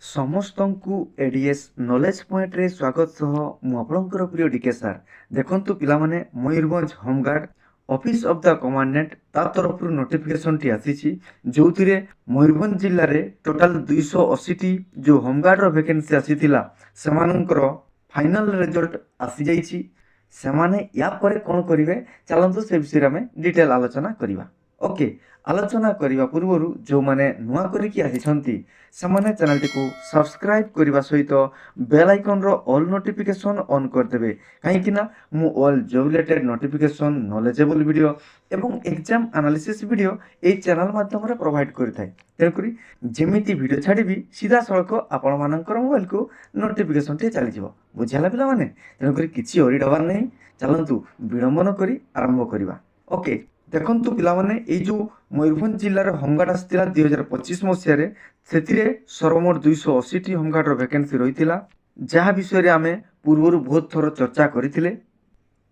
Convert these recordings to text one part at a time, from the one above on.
ସମସ୍ତଙ୍କୁ ADS knowledge ପଏଣ୍ଟରେ ସ୍ୱାଗତ ସହ ମୁଁ ଆପଣଙ୍କର ପ୍ରିୟ ଡିକେ ସାର୍। ଦେଖନ୍ତୁ ପିଲାମାନେ, Mayurbhanj home guard office of the commandant ତା ତରଫରୁ ନୋଟିଫିକେସନଟି ଆସିଛି, ଯେଉଁଥିରେ ମୟୂରଭଞ୍ଜ ଜିଲ୍ଲାରେ ଟୋଟାଲ 280ଟି ଯେଉଁ ହୋମଗାର୍ଡର ଭ୍ୟାକେନ୍ସି ଆସିଥିଲା ସେମାନଙ୍କର ଫାଇନାଲ ରେଜଲ୍ଟ ଆସିଯାଇଛି। ସେମାନେ ୟା ପରେ କ'ଣ କରିବେ, ଚାଲନ୍ତୁ ସେ ବିଷୟରେ ଆମେ ଡିଟେଲ ଆଲୋଚନା କରିବା। ଓକେ, ଆଲୋଚନା କରିବା ପୂର୍ବରୁ ଯେଉଁମାନେ ନୂଆ କରିକି ଆସିଛନ୍ତି ସେମାନେ ଚ୍ୟାନେଲଟିକୁ ସବସ୍କ୍ରାଇବ୍ କରିବା ସହିତ ବେଲ୍ ଆଇକନ୍ର ଅଲ୍ ନୋଟିଫିକେସନ୍ ଅନ୍ କରିଦେବେ, କାହିଁକିନା ମୁଁ all job related notification, knowledgeable video ଏବଂ ଏକ୍ଜାମ୍ ଆନାଲିସିସ୍ ଭିଡ଼ିଓ ଏହି ଚ୍ୟାନେଲ୍ ମାଧ୍ୟମରେ ପ୍ରୋଭାଇଡ଼ କରିଥାଏ। ତେଣୁକରି ଯେମିତି ଭିଡ଼ିଓ ଛାଡ଼ିବି ସିଧାସଳଖ ଆପଣମାନଙ୍କର ମୋବାଇଲକୁ ନୋଟିଫିକେସନ୍ଟିଏ ଚାଲିଯିବ। ବୁଝିହେଲା ପିଲାମାନେ? ତେଣୁକରି କିଛି ଅରିଡ୍ ହେବାର ନାହିଁ। ଚାଲନ୍ତୁ ବିଳମ୍ବ ନ କରି ଆରମ୍ଭ କରିବା। ଓକେ, ଦେଖନ୍ତୁ ପିଲାମାନେ, ଏଇ ଯେଉଁ ମୟୂରଭଞ୍ଜ ଜିଲ୍ଲାର ହୋମଗାର୍ଡ ଆସିଥିଲା 2025 ମସିହାରେ, ସେଥିରେ ସର୍ବମୋଟ 280ଟି ହୋମଗାର୍ଡର ଭ୍ୟାକେନ୍ସି ରହିଥିଲା, ଯାହା ବିଷୟରେ ଆମେ ପୂର୍ବରୁ ବହୁତ ଥର ଚର୍ଚ୍ଚା କରିଥିଲେ।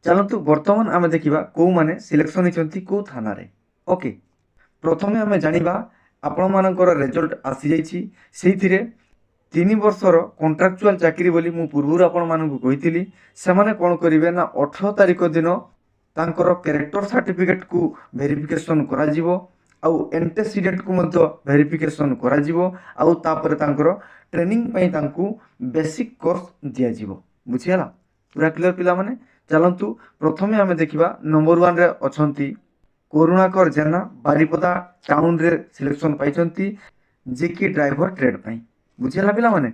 ଚାଲନ୍ତୁ ବର୍ତ୍ତମାନ ଆମେ ଦେଖିବା କେଉଁମାନେ ସିଲେକ୍ସନ୍ ହେଇଛନ୍ତି କେଉଁ ଥାନାରେ। ଓକେ, ପ୍ରଥମେ ଆମେ ଜାଣିବା ଆପଣମାନଙ୍କର ରେଜଲ୍ଟ ଆସିଯାଇଛି। ସେଇଥିରେ 3 ବର୍ଷର କଣ୍ଟ୍ରାକ୍ଚୁଆଲ ଚାକିରି ବୋଲି ମୁଁ ପୂର୍ବରୁ ଆପଣମାନଙ୍କୁ କହିଥିଲି। ସେମାନେ କ'ଣ କରିବେ ନା 18 ତାରିଖ ଦିନ ତାଙ୍କର କ୍ୟାରେକ୍ଟର ସାର୍ଟିଫିକେଟକୁ ଭେରିଫିକେସନ୍ କରାଯିବ, ଆଉ ଏଣ୍ଟେସିଡେଣ୍ଟକୁ ମଧ୍ୟ ଭେରିଫିକେସନ୍ କରାଯିବ, ଆଉ ତାପରେ ତାଙ୍କର ଟ୍ରେନିଂ ପାଇଁ ତାଙ୍କୁ ବେସିକ୍ କୋର୍ସ ଦିଆଯିବ। ବୁଝିହେଲା? ପୁରା କ୍ଲିୟର ପିଲାମାନେ? ଚାଲନ୍ତୁ ପ୍ରଥମେ ଆମେ ଦେଖିବା ନମ୍ବର 1ରେ ଅଛନ୍ତି କରୁଣାକର ଜେନା, ବାରିପଦା ଟାଉନରେ ସିଲେକ୍ସନ୍ ପାଇଛନ୍ତି, ଯିଏକି ଡ୍ରାଇଭର ଟ୍ରେଡ୍ ପାଇଁ। ବୁଝିହେଲା ପିଲାମାନେ?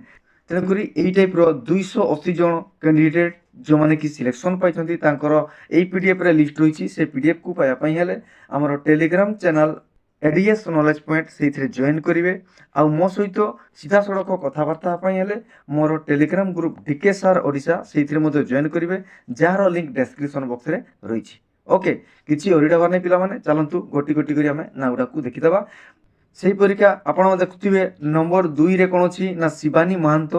ତେଣୁକରି ଏଇ ଟାଇପ୍ର 280 ଜଣ କ୍ୟାଣ୍ଡିଡେଟ୍ ଯେଉଁମାନେ କି ସିଲେକ୍ସନ୍ ପାଇଛନ୍ତି ତାଙ୍କର ଏଇ PDFରେ ଲିଷ୍ଟ ରହିଛି। ସେ PDFକୁ ପାଇବା ପାଇଁ ହେଲେ ଆମର Telegram channel ADS knowledge point ସେଇଥିରେ ଜଏନ୍ କରିବେ, ଆଉ ମୋ ସହିତ ସିଧାସଳଖ କଥାବାର୍ତ୍ତା ପାଇଁ ହେଲେ ମୋର Telegram group DK sir Odisha ସେଇଥିରେ ମଧ୍ୟ ଜଏନ୍ କରିବେ, ଯାହାର ଲିଙ୍କ୍ ଡେସ୍କ୍ରିପସନ୍ ବକ୍ସରେ ରହିଛି। ଓକେ, କିଛି ଅରିଡ୍ ହେବାର ନାହିଁ ପିଲାମାନେ। ଚାଲନ୍ତୁ ଗୋଟି ଗୋଟି କରି ଆମେ ନାଁ ଗୁଡ଼ାକୁ ଦେଖିଦେବା। ସେହିପରିକା ଆପଣ ଦେଖୁଥିବେ ନମ୍ବର 2ରେ କ'ଣ ଅଛି ନା ଶିବାନୀ ମହାନ୍ତ,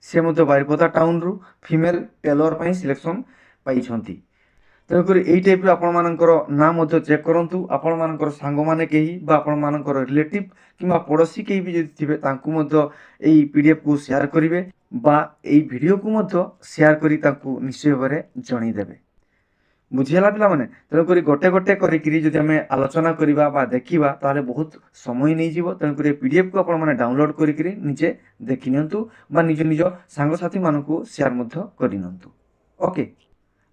ସେ ମଧ୍ୟ ବାରିପଦା ଟାଉନରୁ ଫିମେଲ ଟେଲର ପାଇଁ ସିଲେକ୍ସନ୍ ପାଇଛନ୍ତି। ତେଣୁକରି ଏଇ ଟାଇପ୍ର ଆପଣମାନଙ୍କର ନାଁ ମଧ୍ୟ ଚେକ୍ କରନ୍ତୁ। ଆପଣମାନଙ୍କର ସାଙ୍ଗମାନେ କେହି ବା ଆପଣମାନଙ୍କର ରିଲେଟିଭ୍ କିମ୍ବା ପଡ଼ୋଶୀ କେହି ବି ଯଦି ଥିବେ ତାଙ୍କୁ ମଧ୍ୟ ଏଇ PDFକୁ ସେୟାର କରିବେ ବା ଏଇ ଭିଡ଼ିଓକୁ ମଧ୍ୟ ସେୟାର କରି ତାଙ୍କୁ ନିଶ୍ଚୟ ଭାବରେ ଜଣାଇଦେବେ। ବୁଝିହେଲା ପିଲାମାନେ? ତେଣୁକରି ଗୋଟେ ଗୋଟେ କରିକିରି ଯଦି ଆମେ ଆଲୋଚନା କରିବା ବା ଦେଖିବା ତାହେଲେ ବହୁତ ସମୟ ନେଇଯିବ। ତେଣୁକରି ଏ PDFକୁ ଆପଣମାନେ ଡାଉନଲୋଡ଼ କରିକିରି ନିଜେ ଦେଖିନିଅନ୍ତୁ ବା ନିଜ ନିଜ ସାଙ୍ଗସାଥିମାନଙ୍କୁ ସେୟାର ମଧ୍ୟ କରିନିଅନ୍ତୁ। ଓକେ,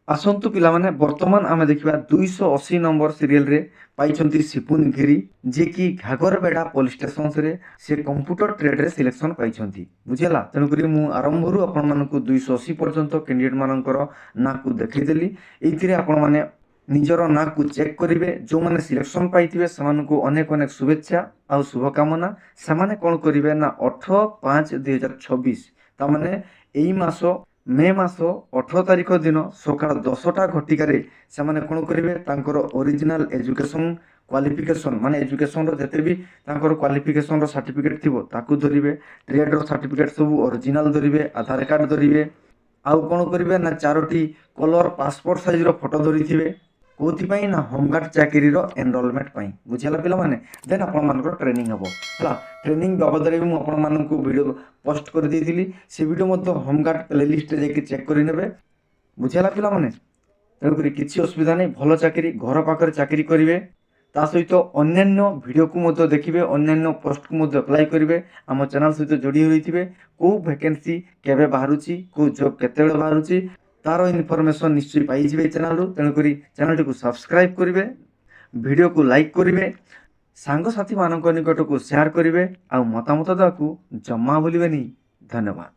ଆସନ୍ତୁ ପିଲାମାନେ, ବର୍ତ୍ତମାନ ଆମେ ଦେଖିବା 280 ନମ୍ବର ସିରିଏଲରେ ପାଇଛନ୍ତି ସିପୁନ ଗିରି, ଯିଏକି ଘାଗରବେଡ଼ା ପୋଲିସ ଷ୍ଟେସନରେ ସେ କମ୍ପ୍ୟୁଟର ଟ୍ରେଡ୍ରେ ସିଲେକ୍ସନ୍ ପାଇଛନ୍ତି। ବୁଝିହେଲା? ତେଣୁକରି ମୁଁ ଆରମ୍ଭରୁ ଆପଣମାନଙ୍କୁ 280 ପର୍ଯ୍ୟନ୍ତ କ୍ୟାଣ୍ଡିଡେଟ୍ମାନଙ୍କର ନାଁକୁ ଦେଖାଇଦେଲି। ଏଇଥିରେ ଆପଣମାନେ ନିଜର ନାଁକୁ ଚେକ୍ କରିବେ। ଯେଉଁମାନେ ସିଲେକ୍ସନ୍ ପାଇଥିବେ ସେମାନଙ୍କୁ ଅନେକ ଅନେକ ଶୁଭେଚ୍ଛା ଆଉ ଶୁଭକାମନା। ସେମାନେ କ'ଣ କରିବେ ନା 18/5/2026 ତାମାନେ ଏଇ ମାସ ମେ ମାସ 18 ତାରିଖ ଦିନ ସକାଳ 10ଟା ଘଟିକାରେ ସେମାନେ କ'ଣ କରିବେ, ତାଙ୍କର ଅରିଜିନାଲ ଏଜୁକେସନ୍ କ୍ୱାଲିଫିକେସନ୍ ମାନେ ଏଜୁକେସନ୍ର ଯେତେ ବି ତାଙ୍କର କ୍ୱାଲିଫିକେସନ୍ର ସାର୍ଟିଫିକେଟ୍ ଥିବ ତାକୁ ଧରିବେ, ଟ୍ରେଡ୍ର ସାର୍ଟିଫିକେଟ୍ ସବୁ ଅରିଜିନାଲ ଧରିବେ, ଆଧାର କାର୍ଡ଼ ଧରିବେ, ଆଉ କ'ଣ କରିବେ ନା 4ଟି କଲର୍ ପାସପୋର୍ଟ ସାଇଜ୍ର ଫଟୋ ଧରିଥିବେ। କେଉଁଥିପାଇଁ ନା ହୋମଗାର୍ଡ ଚାକିରିର ଏନରୋଲମେଣ୍ଟ ପାଇଁ। ବୁଝିହେଲା ପିଲାମାନେ? ଦେନ୍ ଆପଣମାନଙ୍କର ଟ୍ରେନିଂ ହେବ। ହେଲା, ଟ୍ରେନିଂ ବାବଦରେ ବି ମୁଁ ଆପଣମାନଙ୍କୁ ଭିଡ଼ିଓ ପୋଷ୍ଟ କରିଦେଇଥିଲି। ସେ ଭିଡ଼ିଓ ମଧ୍ୟ ହୋମଗାର୍ଡ ପ୍ଲେଲିଷ୍ଟରେ ଯାଇକି ଚେକ୍ କରିନେବେ। ବୁଝିହେଲା ପିଲାମାନେ? ତେଣୁକରି କିଛି ଅସୁବିଧା ନାହିଁ, ଭଲ ଚାକିରି, ଘର ପାଖରେ ଚାକିରି କରିବେ। ତା ସହିତ ଅନ୍ୟାନ୍ୟ ଭିଡ଼ିଓକୁ ମଧ୍ୟ ଦେଖିବେ, ଅନ୍ୟାନ୍ୟ ପୋଷ୍ଟକୁ ମଧ୍ୟ ଆପ୍ଲାଏ କରିବେ। ଆମ ଚ୍ୟାନେଲ୍ ସହିତ ଯୋଡ଼ି ହୋଇଥିବେ। କେଉଁ ଭ୍ୟାକେନ୍ସି କେବେ ବାହାରୁଛି, କେଉଁ ଜବ୍ କେତେବେଳେ ବାହାରୁଛି, ତାର ଇନଫର୍ମେସନ୍ ନିଶ୍ଚୟ ପାଇଯିବେ ଏ ଚ୍ୟାନେଲରୁ। ତେଣୁକରି ଚ୍ୟାନେଲଟିକୁ ସବସ୍କ୍ରାଇବ୍ କରିବେ, ଭିଡ଼ିଓକୁ ଲାଇକ୍ କରିବେ, ସାଙ୍ଗସାଥିମାନଙ୍କ ନିକଟକୁ ସେୟାର କରିବେ, ଆଉ ମତାମତ ଦେବାକୁ ଜମା ଭୁଲିବେନି। ଧନ୍ୟବାଦ।